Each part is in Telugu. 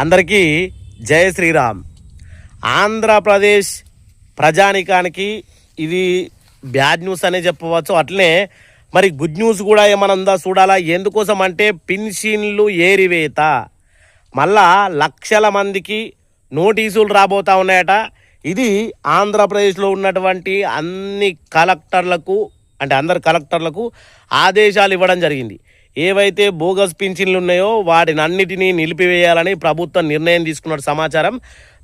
అందరికీ జయ శ్రీరామ్. ఆంధ్రప్రదేశ్ ప్రజానికానికి ఇది బ్యాడ్ న్యూస్ అనే చెప్పవచ్చు. అట్లనే మరి గుడ్ న్యూస్ కూడా ఏమన్నా చూడాలా. ఎందుకోసం అంటే పెన్షన్లు ఏరివేత మళ్ళా లక్షల మందికి నోటీసులు రాబోతా ఉన్నాయట. ఇది ఆంధ్రప్రదేశ్లో ఉన్నటువంటి అన్ని కలెక్టర్లకు అంటే అందరు కలెక్టర్లకు ఆదేశాలు ఇవ్వడం జరిగింది. ఏవైతే బోగస్ పింఛన్లు ఉన్నాయో వాటిని అన్నిటినీ నిలిపివేయాలని ప్రభుత్వం నిర్ణయం తీసుకున్న సమాచారం.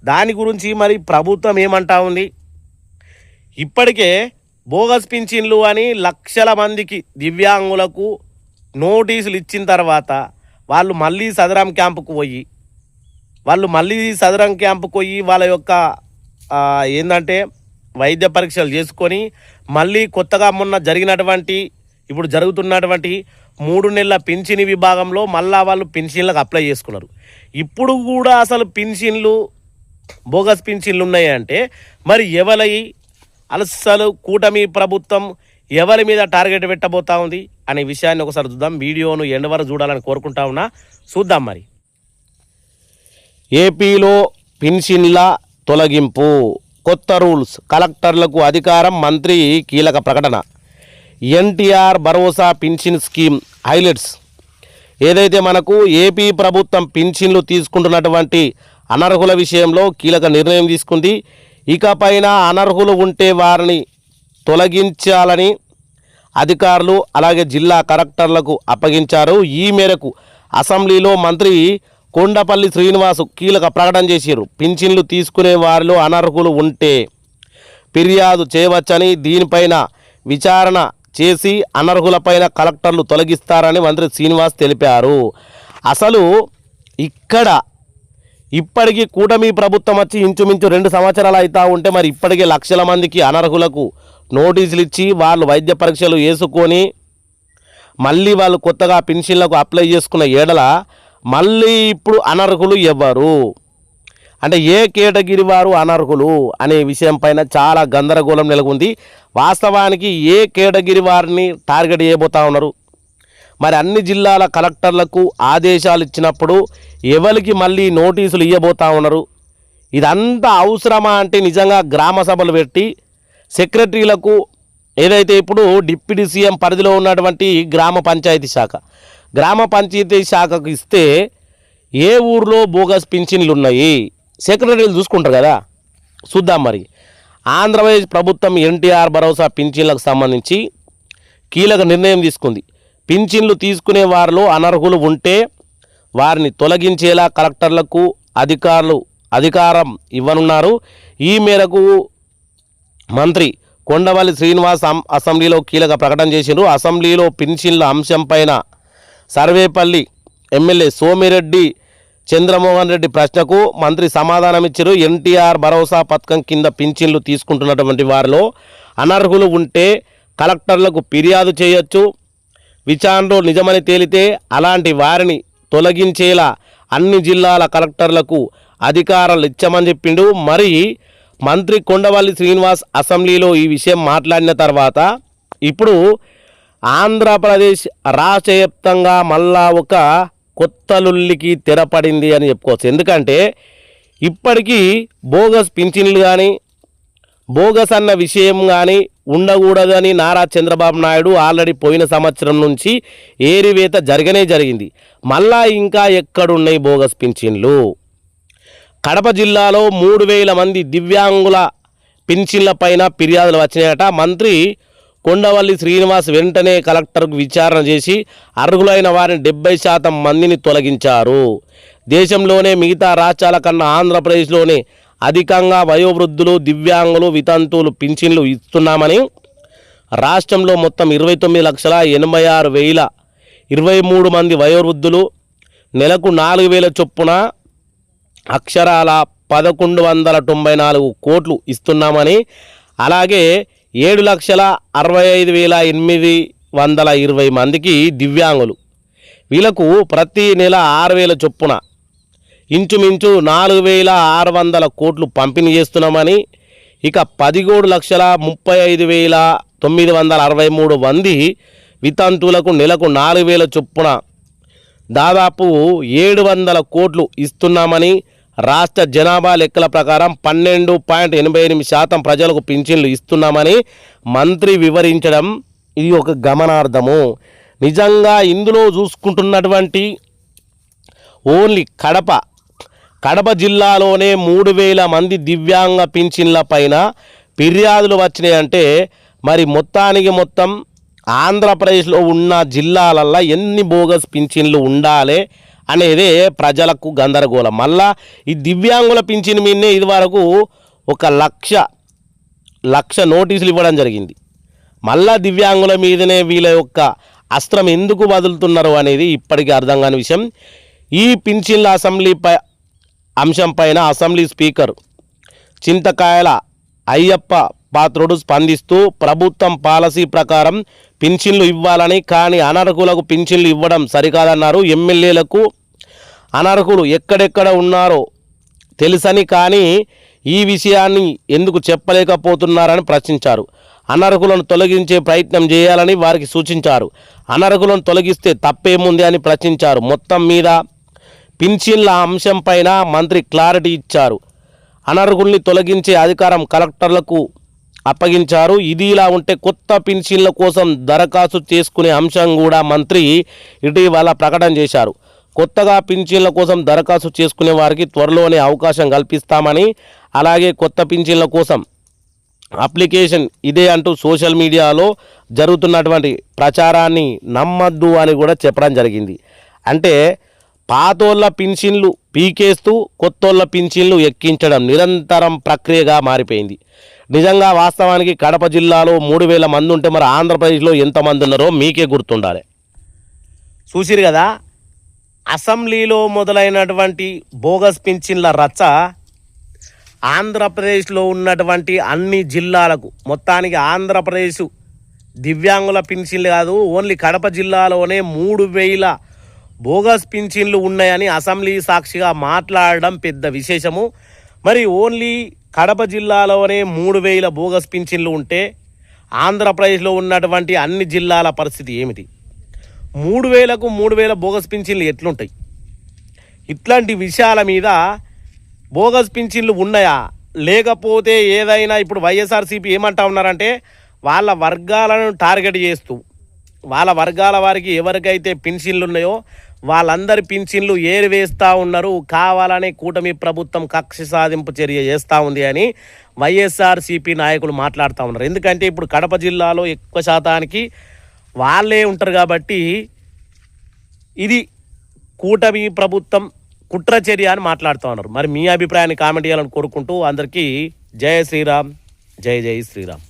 దాని గురించి మరి ప్రభుత్వం ఏమంటా ఉంది, ఇప్పటికే బోగస్ పింఛన్లు అని లక్షల మందికి దివ్యాంగులకు నోటీసులు ఇచ్చిన తర్వాత వాళ్ళు మళ్ళీ సదరం క్యాంపుకు పోయి వాళ్ళ యొక్క ఏంటంటే వైద్య పరీక్షలు చేసుకొని మళ్ళీ కొత్తగా మొన్న ఇప్పుడు జరుగుతున్నటువంటి 3 నెలల పింఛన్ విభాగంలో మళ్ళా వాళ్ళు పింఛన్లకు అప్లై చేసుకున్నారు. ఇప్పుడు కూడా అసలు బోగస్ పింఛన్లు ఉన్నాయి అంటే మరి అసలు కూటమి ప్రభుత్వం ఎవరి మీద టార్గెట్ పెట్టబోతా ఉంది అనే విషయాన్ని ఒకసారి చూద్దాం. వీడియోను ఎండ్ వరకు చూడాలని కోరుకుంటా ఉన్నా. చూద్దాం. మరి ఏపీలో పింఛన్ల తొలగింపు, కొత్త రూల్స్, కలెక్టర్లకు అధికారం, మంత్రి కీలక ప్రకటన. ఎన్టీఆర్ భరోసా పింఛన్ స్కీమ్ హైలైట్స్. ఏదైతే మనకు ఏపీ ప్రభుత్వం పింఛన్లు తీసుకుంటున్నటువంటి అనర్హుల విషయంలో కీలక నిర్ణయం తీసుకుంది. ఇకపైన అనర్హులు ఉంటే వారిని తొలగించాలని అధికారులు అలాగే జిల్లా కలెక్టర్లకు అప్పగించారు. ఈ మేరకు అసెంబ్లీలో మంత్రి కొండపల్లి శ్రీనివాసు కీలక ప్రకటన చేశారు. పింఛన్లు తీసుకునే వారిలో అనర్హులు ఉంటే ఫిర్యాదు చేయవచ్చని, దీనిపైన విచారణ చేసి అనర్హులపైన కలెక్టర్లు తొలగిస్తారని మంత్రి శ్రీనివాస్ తెలిపారు. అసలు ఇప్పటికీ కూటమి ప్రభుత్వం వచ్చి ఇంచుమించు 2 సంవత్సరాలు అవుతా ఉంటే మరి ఇప్పటికే లక్షల మందికి అనర్హులకు నోటీసులు ఇచ్చి వాళ్ళు వైద్య పరీక్షలు వేసుకొని మళ్ళీ వాళ్ళు కొత్తగా పెన్షన్లకు అప్లై చేసుకున్న ఏడల మళ్ళీ ఇప్పుడు అనర్హులు ఎవరు అంటే ఏ కేటగిరీ వారు అనర్హులు అనే విషయం పైన చాలా గందరగోళం నెలకొంది. వాస్తవానికి ఏ కేటగిరీ వారిని టార్గెట్ చేయబోతా ఉన్నారు, మరి అన్ని జిల్లాల కలెక్టర్లకు ఆదేశాలు ఇచ్చినప్పుడు ఎవరికి మళ్ళీ నోటీసులు ఇవ్వబోతా ఉన్నారు, ఇదంతా అవసరమా అంటే నిజంగా గ్రామ సభలు పెట్టి సెక్రటరీలకు ఏదైతే ఇప్పుడు డిప్యూటీ సీఎం పరిధిలో ఉన్నటువంటి గ్రామ పంచాయతీ శాఖకు ఇస్తే ఏ ఊర్లో బోగస్ పింఛన్లు ఉన్నాయి సెక్రటరీలు చూసుకుంటారు కదా. చూద్దాం. మరి ఆంధ్రప్రదేశ్ ప్రభుత్వం ఎన్టీఆర్ భరోసా పింఛన్లకు సంబంధించి కీలక నిర్ణయం తీసుకుంది. పింఛన్లు తీసుకునే వారిలో అనర్హులు ఉంటే వారిని తొలగించేలా కలెక్టర్లకు అధికారం ఇవ్వనున్నారు. ఈ మేరకు మంత్రి కొండపల్లి శ్రీనివాస్ అసెంబ్లీలో కీలక ప్రకటన చేశారు. అసెంబ్లీలో పింఛన్ల అంశంపైన సర్వేపల్లి ఎమ్మెల్యే సోమిరెడ్డి చంద్రమోహన్ రెడ్డి ప్రశ్నకు మంత్రి సమాధానం ఇచ్చారు. ఎన్టీఆర్ భరోసా పథకం కింద పింఛన్లు తీసుకుంటున్నటువంటి వారిలో అనర్హులు ఉంటే కలెక్టర్లకు ఫిర్యాదు చేయొచ్చు. విచారణలో నిజమని తేలితే అలాంటి వారిని తొలగించేలా అన్ని జిల్లాల కలెక్టర్లకు అధికారాలు ఇచ్చామని చెప్పిండు. మరి మంత్రి కొండపల్లి శ్రీనివాస్ అసెంబ్లీలో ఈ విషయం మాట్లాడిన తర్వాత ఇప్పుడు ఆంధ్రప్రదేశ్ రాష్ట్ర వ్యాప్తంగా మళ్ళా ఒక కొత్త లుల్లికి తెరపడింది అని చెప్పుకోవచ్చు. ఎందుకంటే ఇప్పటికీ బోగస్ పింఛన్లు కానీ బోగస్ అన్న విషయం కానీ ఉండకూడదని నారా చంద్రబాబు నాయుడు ఆల్రెడీ పోయిన సంవత్సరం నుంచి ఏరివేత జరిగింది. మళ్ళా ఇంకా ఎక్కడున్నాయి బోగస్ పింఛన్లు? కడప జిల్లాలో 3000 మంది దివ్యాంగుల పింఛన్ల పైన ఫిర్యాదులు వచ్చినాయట. మంత్రి కొండపల్లి శ్రీనివాస్ వెంటనే కలెక్టర్కు విచారణ చేసి అర్హులైన వారిని 70% మందిని తొలగించారు. దేశంలోనే మిగతా రాష్ట్రాల కన్నా ఆంధ్రప్రదేశ్లోనే అధికంగా వయోవృద్ధులు, దివ్యాంగులు, వితంతువులు పింఛన్లు ఇస్తున్నామని, రాష్ట్రంలో మొత్తం 29,86,023 మంది వయోవృద్ధులు, నెలకు 4,000 చొప్పున అక్షరాల 1,194 కోట్లు ఇస్తున్నామని, అలాగే 7,65,820 మందికి దివ్యాంగులు, వీళ్ళకు ప్రతి నెల 6,000 చొప్పున ఇంచుమించు 4,600 కోట్లు పంపిణీ చేస్తున్నామని, ఇక 17,35,963 మంది వితంతువులకు నెలకు 4,000 చొప్పున దాదాపు 700 కోట్లు ఇస్తున్నామని, రాష్ట్ర జనాభా లెక్కల ప్రకారం 12.88% ప్రజలకు పింఛన్లు ఇస్తున్నామని మంత్రి వివరించడం ఇది ఒక గమనార్థము. నిజంగా ఇందులో చూసుకుంటున్నటువంటి ఓన్లీ కడప జిల్లాలోనే 3,000 మంది దివ్యాంగ పింఛన్ల పైన ఫిర్యాదులు వచ్చినాయంటే మరి మొత్తం ఆంధ్రప్రదేశ్లో ఉన్న జిల్లాలల్లో ఎన్ని బోగస్ పింఛన్లు ఉండాలి అనేదే ప్రజలకు గందరగోళం. మళ్ళా ఈ దివ్యాంగుల పింఛన్ మీదనే ఇదివరకు 1,00,000 నోటీసులు ఇవ్వడం జరిగింది. మళ్ళా దివ్యాంగుల మీదనే వీళ్ళ యొక్క అస్త్రం ఎందుకు వదులుతున్నారు అనేది ఇప్పటికీ అర్థం కాని విషయం. ఈ పింఛన్ల అంశం పైన అసెంబ్లీ స్పీకర్ చింతకాయల అయ్యప్ప పాత్రుడు స్పందిస్తూ ప్రభుత్వం పాలసీ ప్రకారం పింఛన్లు ఇవ్వాలని, కానీ అనర్హులకు పింఛన్లు ఇవ్వడం సరికాదన్నారు. ఎమ్మెల్యేలకు అనర్హులు ఎక్కడెక్కడ ఉన్నారో తెలుసని, కానీ ఈ విషయాన్ని ఎందుకు చెప్పలేకపోతున్నారని ప్రశ్నించారు. అనర్హులను తొలగించే ప్రయత్నం చేయాలని వారికి సూచించారు. అనర్హులను తొలగిస్తే తప్పేముంది అని ప్రశ్నించారు. మొత్తం మీద పింఛన్ల అంశం పైన మంత్రి క్లారిటీ ఇచ్చారు. అనర్హుల్ని తొలగించే అధికారం కలెక్టర్లకు అప్పగించారు. ఇది ఇలా ఉంటే కొత్త పింఛన్ల కోసం దరఖాస్తు చేసుకునే అంశం కూడా మంత్రి ఇటీవల ప్రకటన చేశారు. కొత్తగా పింఛన్ల కోసం దరఖాస్తు చేసుకునే వారికి త్వరలోనే అవకాశం కల్పిస్తామని, అలాగే కొత్త పింఛన్ల కోసం అప్లికేషన్ ఇదే అంటూ సోషల్ మీడియాలో జరుగుతున్నటువంటి ప్రచారాన్ని నమ్మద్దు అని కూడా చెప్పడం జరిగింది. అంటే పాతోళ్ళ పింఛన్లు పీకేస్తూ కొత్తోళ్ళ పింఛన్లు ఎక్కించడం నిరంతరం ప్రక్రియగా మారిపోయింది. నిజంగా వాస్తవానికి కడప జిల్లాలో 3,000 మంది ఉంటే మరి ఆంధ్రప్రదేశ్లో ఎంతమంది ఉన్నారో మీకే గుర్తుండాలి. చూసిరు కదా, అసెంబ్లీలో మొదలైనటువంటి బోగస్ పింఛన్ల రచ్చ ఆంధ్రప్రదేశ్లో ఉన్నటువంటి అన్ని జిల్లాలకు, మొత్తానికి ఆంధ్రప్రదేశ్ దివ్యాంగుల పింఛన్లు కాదు, ఓన్లీ కడప జిల్లాలోనే 3,000 బోగస్ పింఛన్లు ఉన్నాయని అసెంబ్లీ సాక్షిగా మాట్లాడడం పెద్ద విశేషము. మరి ఓన్లీ కడప జిల్లాలోనే 3,000 బోగస్ పింఛన్లు ఉంటే ఆంధ్రప్రదేశ్లో ఉన్నటువంటి అన్ని జిల్లాల పరిస్థితి ఏమిటి? 3,000కు 3,000 బోగస్ పింఛన్లు ఎట్లుంటాయి? ఇట్లాంటి విషయాల మీద బోగస్ పింఛన్లు ఉన్నాయా లేకపోతే ఏదైనా ఇప్పుడు వైఎస్ఆర్సీపీ ఏమంటా ఉన్నారంటే వాళ్ళ వర్గాలను టార్గెట్ చేస్తూ వాళ్ళ వర్గాల వారికి ఎవరికైతే పింఛన్లు ఉన్నాయో వాళ్ళందరి పింఛన్లు ఏరివేస్తూ ఉన్నారు, కావాలని కూటమి ప్రభుత్వం కక్ష సాధింపు చర్య చేస్తూ ఉంది అని వైఎస్ఆర్సీపీ నాయకులు మాట్లాడుతూ ఉన్నారు. ఎందుకంటే ఇప్పుడు కడప జిల్లాలో ఎక్కువ శాతానికి వాళ్ళే ఉంటారు కాబట్టి ఇది కూటమి ప్రభుత్వం కుట్ర చర్య అని మాట్లాడుతూ ఉన్నారు. మరి మీ అభిప్రాయాన్ని కామెంట్ చేయాలని కోరుకుంటూ అందరికీ జై శ్రీరామ్, జై జై శ్రీరామ్.